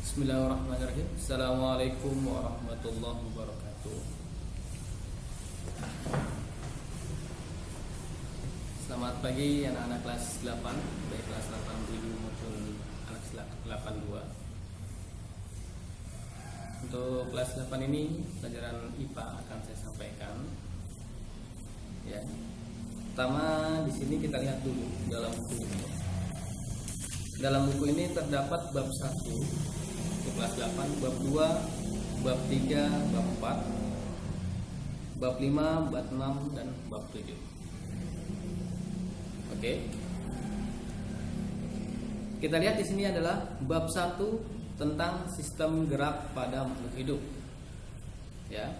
Bismillahirrahmanirrahim. Assalamualaikum warahmatullahi wabarakatuh. Selamat pagi anak-anak kelas 8, baik kelas 87 maupun anak kelas 82. Untuk kelas 8 ini pelajaran IPA akan saya sampaikan. Ya. Pertama di sini kita lihat dulu dalam buku. Dalam buku ini terdapat bab 1 untuk kelas 8, bab 2, bab 3, bab 4, bab 5, bab 6 dan bab 7. Oke. Kita lihat di sini adalah bab 1 tentang sistem gerak pada makhluk hidup. Ya.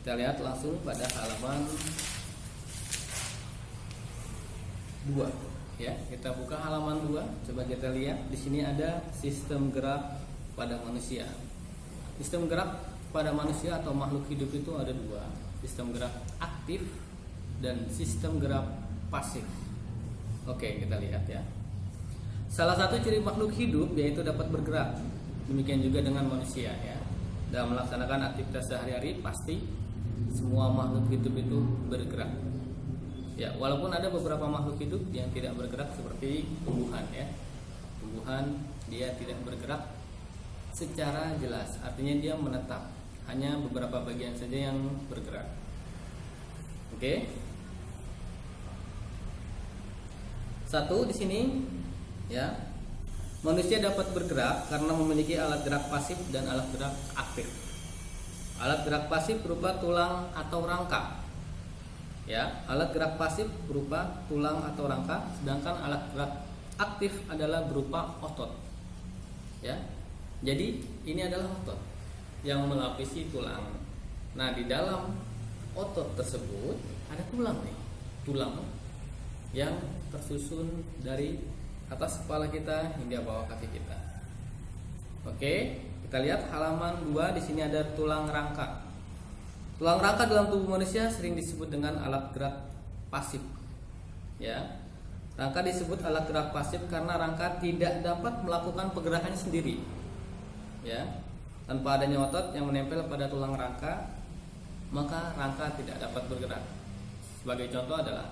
Kita lihat langsung pada halaman 2. Ya, kita buka halaman 2. Coba kita lihat di sini ada sistem gerak pada manusia. Sistem gerak pada manusia atau makhluk hidup itu ada 2. Sistem gerak aktif dan sistem gerak pasif. Oke, kita lihat ya. Salah satu ciri makhluk hidup yaitu dapat bergerak. Demikian juga dengan manusia ya. Dalam melaksanakan aktivitas sehari-hari pasti semua makhluk hidup itu bergerak. Ya, walaupun ada beberapa makhluk hidup yang tidak bergerak seperti tumbuhan ya. Tumbuhan dia tidak bergerak secara jelas, artinya dia menetap. Hanya beberapa bagian saja yang bergerak. Oke. Satu di sini ya. Manusia dapat bergerak karena memiliki alat gerak pasif dan alat gerak aktif. Alat gerak pasif berupa tulang atau rangka. Ya, alat gerak pasif berupa tulang atau rangka, sedangkan alat gerak aktif adalah berupa otot. Ya. Jadi ini adalah otot yang melapisi tulang. Nah, di dalam otot tersebut ada tulang nih. Tulang yang tersusun dari atas kepala kita hingga bawah kaki kita. Oke, kita lihat halaman 2. Di sini ada tulang rangka. Tulang rangka dalam tubuh manusia sering disebut dengan alat gerak pasif. Ya. Rangka disebut alat gerak pasif karena rangka tidak dapat melakukan pergerakannya sendiri. Ya. Tanpa adanya otot yang menempel pada tulang rangka, maka rangka tidak dapat bergerak. Sebagai contoh adalah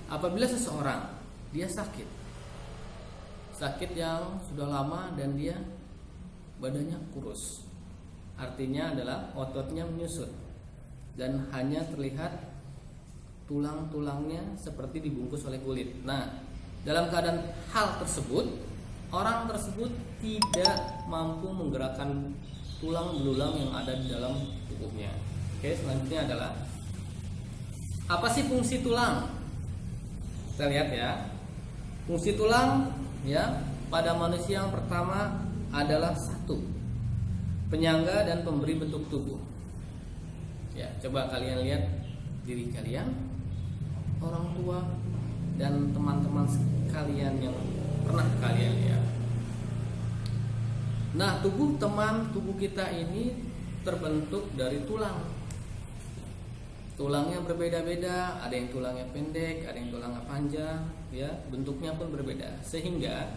apabila seseorang dia sakit yang sudah lama dan dia badannya kurus, artinya adalah ototnya menyusut dan hanya terlihat tulang-tulangnya seperti dibungkus oleh kulit. Nah, dalam keadaan hal tersebut, orang tersebut tidak mampu menggerakkan tulang belulang yang ada di dalam tubuhnya. Oke, selanjutnya adalah apa sih fungsi tulang? Kita lihat ya. Fungsi tulang ya pada manusia yang pertama adalah 1, penyangga dan pemberi bentuk tubuh. Ya, coba kalian lihat diri kalian, orang tua dan teman-teman sekalian yang pernah kalian lihat. Nah, tubuh kita ini terbentuk dari tulang. Tulangnya berbeda-beda, ada yang tulangnya pendek, ada yang tulangnya panjang, ya, bentuknya pun berbeda. Sehingga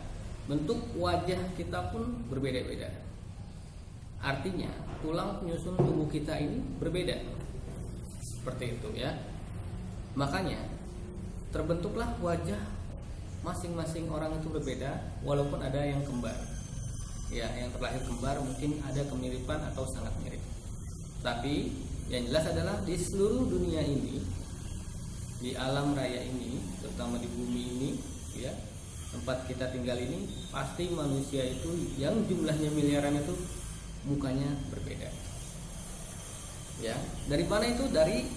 bentuk wajah kita pun berbeda-beda. Artinya tulang penyusun tubuh kita ini berbeda. Seperti itu ya. Makanya terbentuklah wajah masing-masing orang itu berbeda, walaupun ada yang kembar. Ya, yang terlahir kembar mungkin ada kemiripan atau sangat mirip. Tapi yang jelas adalah di seluruh dunia ini, di alam raya ini, terutama di bumi ini ya, tempat kita tinggal ini, pasti manusia itu yang jumlahnya miliaran itu mukanya berbeda. Ya, dari mana itu? Dari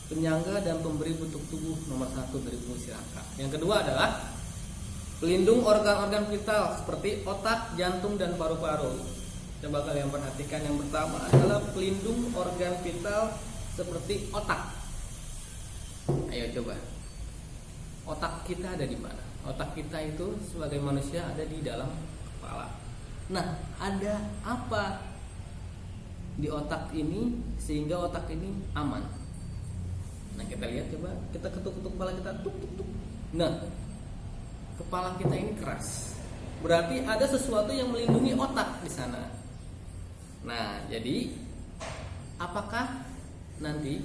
penyangga dan pemberi bentuk tubuh nomor 1 dari fungsi rangka. Yang kedua adalah pelindung organ-organ vital seperti otak, jantung dan paru-paru. Coba kalian perhatikan, yang pertama adalah pelindung organ vital seperti otak. Ayo coba. Otak kita ada di mana? Otak kita itu sebagai manusia ada di dalam kepala. Nah, ada apa di otak ini sehingga otak ini aman? Nah, kita lihat coba, kita ketuk-ketuk kepala kita, tuk tuk tuk. Nah, kepala kita ini keras. berarti ada sesuatu yang melindungi otak di sana. Nah, jadi apakah nanti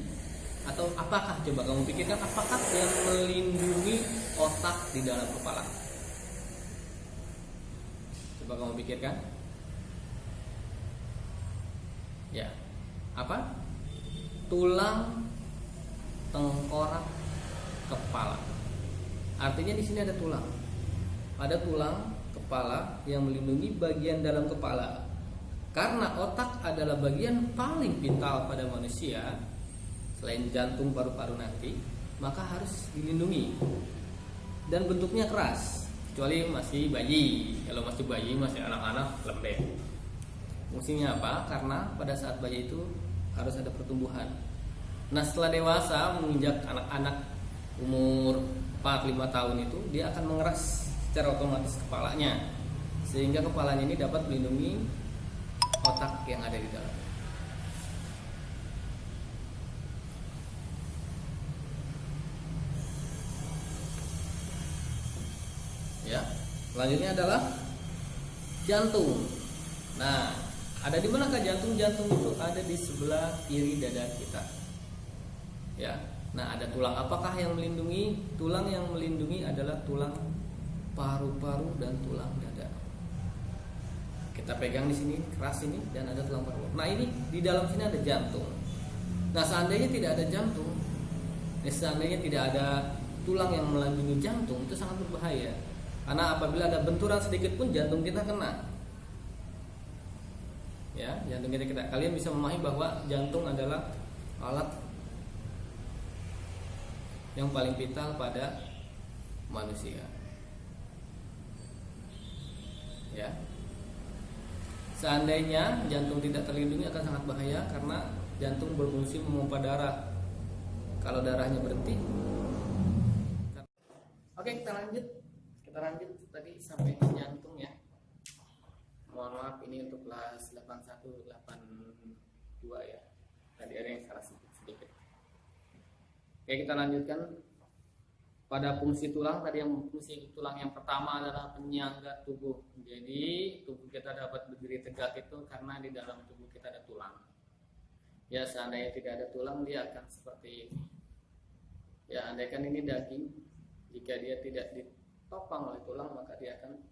atau apakah, coba kamu pikirkan, apakah yang melindungi otak di dalam kepala? Coba kamu pikirkan. Ya, apa? Tulang tengkorak kepala. Artinya di sini ada tulang. Ada tulang kepala yang melindungi bagian dalam kepala. Karena otak adalah bagian paling vital pada manusia, selain jantung, paru-paru nanti, maka harus dilindungi. Dan bentuknya keras, kecuali masih bayi. Kalau masih bayi, masih anak-anak, lembek. Fungsinya apa? Karena pada saat bayi itu harus ada pertumbuhan. Nah, setelah dewasa, menginjak anak-anak umur 4-5 tahun itu, dia akan mengeras secara otomatis kepalanya, sehingga kepalanya ini dapat melindungi otak yang ada di dalam. Ya, selanjutnya adalah jantung. Nah, ada di manakah jantung? Jantung itu ada di sebelah kiri dada kita. Ya, nah ada tulang. Apakah yang melindungi? Tulang yang melindungi adalah tulang paru-paru dan tulang dada. Kita pegang di sini keras ini dan ada tulang paru. Nah, ini di dalam sini ada jantung. Nah, seandainya tidak ada jantung, seandainya tidak ada tulang yang melindungi jantung, itu sangat berbahaya. Karena apabila ada benturan sedikit pun jantung kita kena. Ya, jantung kita kena. Kalian bisa memahami bahwa jantung adalah alat yang paling vital pada manusia. Ya. Seandainya jantung tidak terlindungi akan sangat bahaya, karena jantung berfungsi memompa darah. Kalau darahnya berhenti. Oke, kita lanjut. Kita lanjut tadi sampai jantung ya. Mohon maaf, ini untuk kelas 81, 82 ya. Tadi ada yang salah sedikit. Oke, kita lanjutkan pada fungsi tulang. Tadi yang fungsi tulang yang pertama adalah penyangga tubuh. Jadi tubuh kita dapat berdiri tegak itu karena di dalam tubuh kita ada tulang. Ya, seandainya tidak ada tulang, dia akan seperti ini. Ya, andaikan ini daging, jika dia tidak ditopang oleh tulang, maka dia akan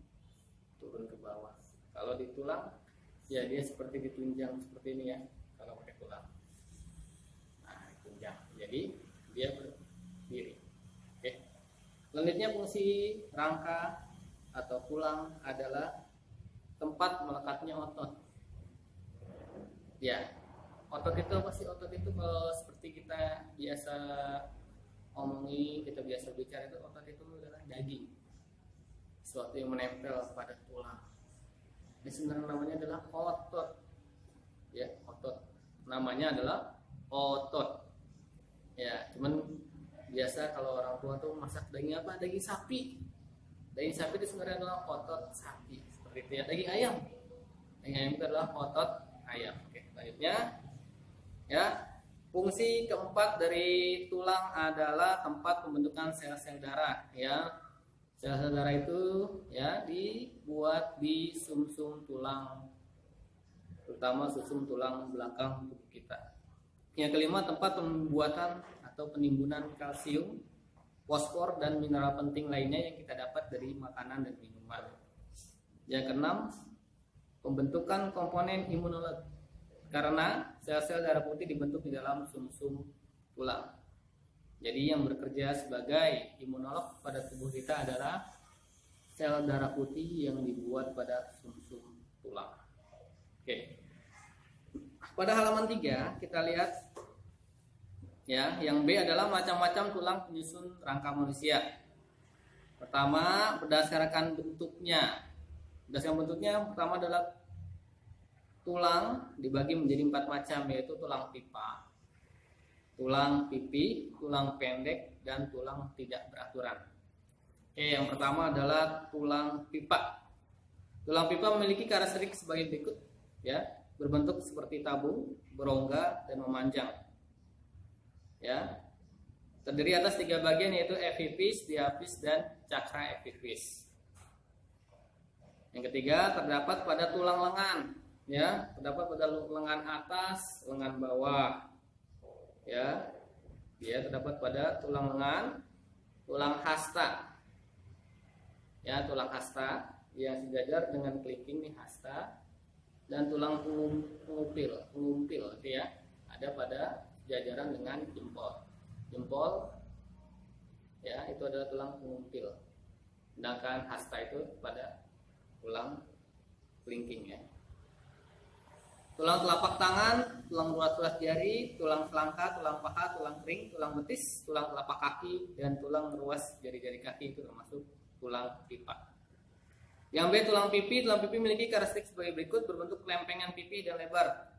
turun ke bawah. Kalau di tulang, ya dia seperti ditunjang seperti ini ya. Kalau pakai tulang, nah ditunjang. Jadi dia berdiri. Oke. Selanjutnya fungsi rangka atau tulang adalah tempat melekatnya otot. Ya, otot itu apa sih? Otot itu kalau seperti kita biasa omongi, kita biasa bicara, itu otot itu adalah daging, sesuatu yang menempel pada tulang. Ini sebenarnya namanya adalah otot. Ya, otot. Namanya adalah otot. Ya, cuman biasa kalau orang tua tuh masak daging apa? Daging sapi. Daging sapi itu sebenarnya adalah otot sapi. Seperti itu ya. Daging ayam. Daging ayam itu adalah otot ayam. Oke, selanjutnya ya, fungsi keempat dari tulang adalah tempat pembentukan sel-sel darah ya. Sel-sel darah itu ya dibuat di sumsum tulang, terutama sumsum tulang belakang tubuh kita. Yang kelima, tempat pembuatan atau penimbunan kalsium, fosfor dan mineral penting lainnya yang kita dapat dari makanan dan minuman. Yang keenam, pembentukan komponen imunologi, karena sel-sel darah putih dibentuk di dalam sumsum tulang. Jadi yang bekerja sebagai imunolog pada tubuh kita adalah sel darah putih yang dibuat pada sumsum tulang. Oke. Pada halaman 3 kita lihat ya, yang B adalah macam-macam tulang penyusun rangka manusia. Pertama, berdasarkan bentuknya. Berdasarkan bentuknya, pertama adalah tulang dibagi menjadi 4 macam, yaitu tulang pipa, tulang pipi, tulang pendek, dan tulang tidak beraturan. Oke, yang pertama adalah tulang pipa. Tulang pipa memiliki karakteristik sebagai berikut ya, berbentuk seperti tabung, berongga, dan memanjang. Ya, terdiri atas 3 bagian, yaitu epifis, diafis, dan cakra epifis. Yang ketiga terdapat pada tulang lengan, ya, terdapat pada lengan atas, lengan bawah, ya. Dia terdapat pada tulang lengan, tulang hasta, ya, tulang hasta yang sejajar dengan kelingking nih hasta, dan tulang pengumpil itu ya, ada pada jajaran dengan jempol, ya, itu adalah tulang pengumpil. Sedangkan hasta itu pada tulang kelingking, ya. Tulang telapak tangan, tulang ruas-ruas jari, tulang selangka, tulang paha, tulang kering, tulang betis, tulang telapak kaki, dan tulang ruas jari-jari kaki itu termasuk tulang pipa. Yang B, tulang pipi. Tulang pipi memiliki karakteristik sebagai berikut: berbentuk lempengan pipi dan lebar,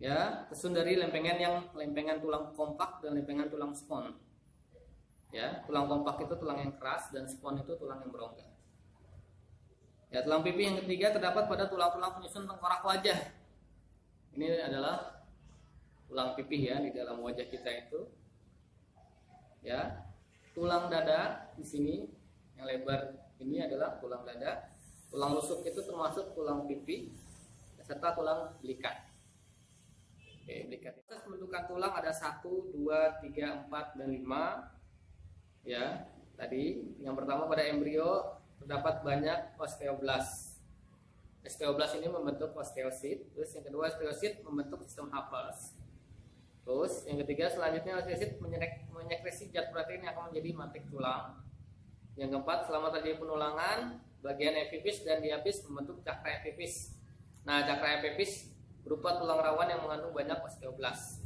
ya, tersusun dari lempengan tulang kompak dan lempengan tulang spon. Ya, tulang kompak itu tulang yang keras dan spon itu tulang yang berongga. Ya, tulang pipi yang ketiga terdapat pada tulang-tulang penyusun tengkorak wajah. Ini adalah tulang pipi, ya, di dalam wajah kita itu. Ya, tulang dada di sini yang lebar ini adalah tulang dada. Tulang rusuk itu termasuk tulang pipi serta tulang belikat. Oke, belikat. Proses pembentukan tulang ada 1, 2, 3, 4, dan 5. Ya, tadi yang pertama pada embrio terdapat banyak osteoblast. Osteoblast ini membentuk osteosit. Terus yang kedua, osteosit membentuk sistem Happers. Terus yang ketiga, selanjutnya osteosit menyekresi zat protein yang akan menjadi matrik tulang. Yang keempat, selama terjadi penulangan, bagian epifis dan diapis membentuk cakra epifis. Nah, cakra epifis berupa tulang rawan yang mengandung banyak osteoblast.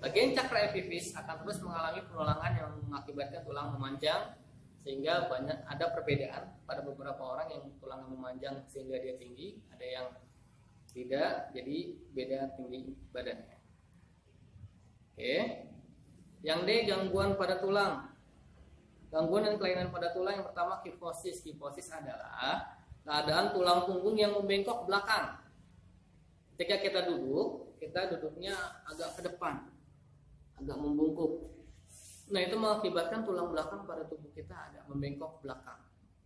Bagian cakra epifis akan terus mengalami penulangan yang mengakibatkan tulang memanjang, sehingga ada perbedaan pada beberapa orang yang tulangnya memanjang sehingga dia tinggi, ada yang tidak, jadi beda tinggi badannya. Oke. Yang D, gangguan pada tulang. Gangguan dan kelainan pada tulang yang pertama kifosis. Kifosis adalah keadaan tulang punggung yang membengkok belakang. Ketika kita duduknya agak ke depan, agak membungkuk. Nah, itu mengakibatkan tulang belakang pada tubuh kita agak membengkok belakang.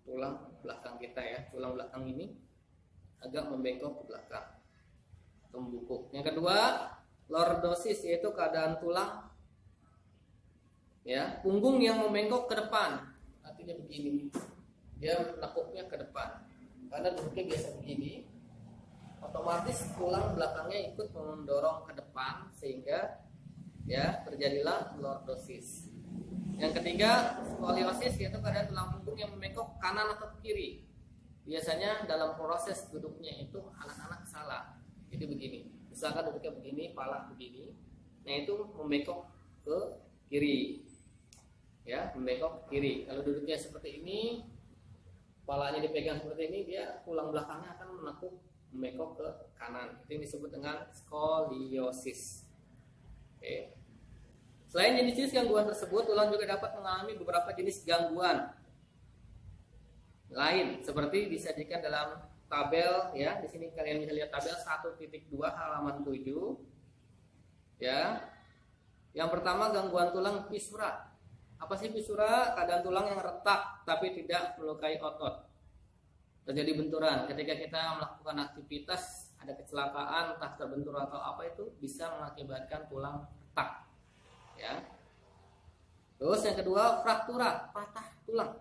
Tulang belakang kita, ya, tulang belakang ini agak membengkok ke belakang, membungkuk. Yang kedua, lordosis, yaitu keadaan tulang, ya, punggung yang membengkok ke depan. Artinya begini, dia menekuknya ke depan. Karena duduknya biasa begini, otomatis tulang belakangnya ikut mendorong ke depan sehingga, ya, terjadilah lordosis. Yang ketiga, skoliosis, yaitu keadaan tulang punggung yang membengkok kanan atau kiri. Biasanya dalam proses duduknya itu anak-anak salah. Jadi begini, misalkan duduknya begini, pala begini, nah itu membengkok ke kiri. Ya, membengkok ke kiri. Kalau duduknya seperti ini, kepalanya dipegang seperti ini, dia tulang belakangnya akan menekuk membengkok ke kanan. Itu yang disebut dengan skoliosis. Oke. Selain jenis-jenis gangguan tersebut, tulang juga dapat mengalami beberapa jenis gangguan lain, seperti disajikan dalam tabel, ya. Di sini kalian bisa lihat tabel 1.2 halaman 7. Ya. Yang pertama, gangguan tulang fisura. Apa sih fisura? Keadaan tulang yang retak tapi tidak melukai otot. Terjadi benturan ketika kita melakukan aktivitas, ada kecelakaan, entah terbentur atau apa, itu bisa mengakibatkan tulang retak. Ya. Terus yang kedua, fraktura, patah tulang.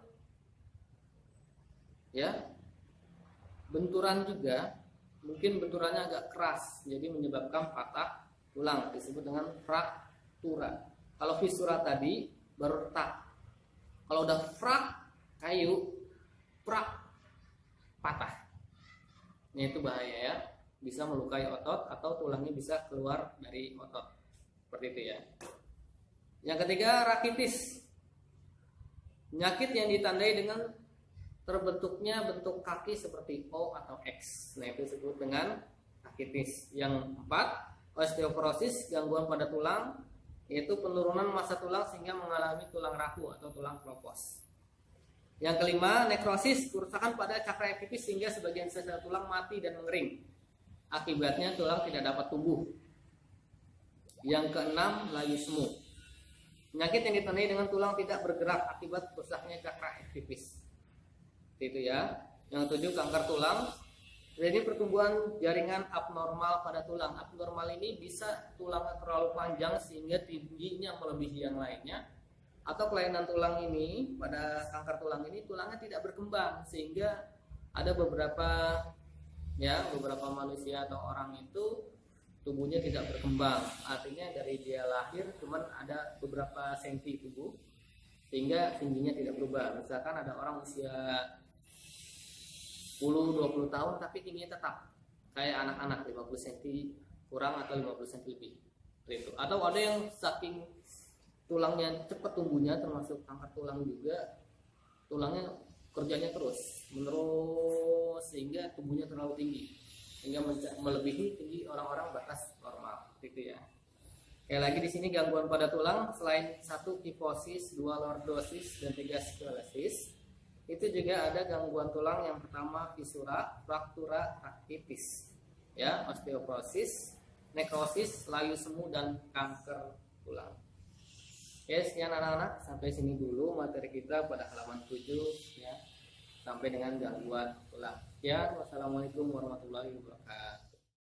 Ya. Benturan juga, mungkin benturannya agak keras, jadi menyebabkan patah tulang, disebut dengan fraktura. Kalau fisura tadi baru retak. Kalau udah frak, kayu, prak, patah. Ini itu bahaya, ya. Bisa melukai otot atau tulangnya bisa keluar dari otot. Seperti itu, ya. Yang ketiga, rakitis. Penyakit yang ditandai dengan terbentuknya bentuk kaki seperti O atau X. Nah, itu disebut dengan rakitis. Yang keempat, osteoporosis, gangguan pada tulang, yaitu penurunan massa tulang sehingga mengalami tulang rapuh atau tulang keropos. Yang kelima, nekrosis, kerusakan pada cakra epifis sehingga sebagian sel tulang mati dan mengering. Akibatnya tulang tidak dapat tumbuh. Yang keenam, layu-semu. Penyakit yang ditandai dengan tulang tidak bergerak akibat rusaknya cakra epifis. Itu, ya. Yang 7 kanker tulang. Jadi pertumbuhan jaringan abnormal pada tulang. Abnormal ini bisa tulangnya terlalu panjang sehingga tingginya melebihi yang lainnya, atau kelainan tulang ini pada kanker tulang ini tulangnya tidak berkembang sehingga ada beberapa manusia atau orang itu tubuhnya tidak berkembang. Artinya dari dia lahir cuman ada beberapa senti tubuh sehingga tingginya tidak berubah. Misalkan ada orang usia 10-20 tahun tapi tingginya tetap kayak anak-anak 50 cm kurang atau 50 cm lebih itu. Atau ada yang saking tulangnya cepat tumbuhnya, termasuk kanker tulang juga, tulangnya kerjanya terus menerus sehingga tubuhnya terlalu tinggi sehingga melebihi tinggi orang-orang batas normal gitu ya. Kayak lagi di sini gangguan pada tulang selain 1 kifosis, 2 lordosis, dan 3 sklerosis, itu juga ada gangguan tulang yang pertama fisura, fraktura rakitis, ya, osteoporosis, nekrosis, layu semu, dan kanker tulang. Ya, sekian anak-anak, sampai sini dulu materi kita pada halaman 7 ya, sampai dengan gangguan tulang. Ya, wassalamualaikum warahmatullahi wabarakatuh.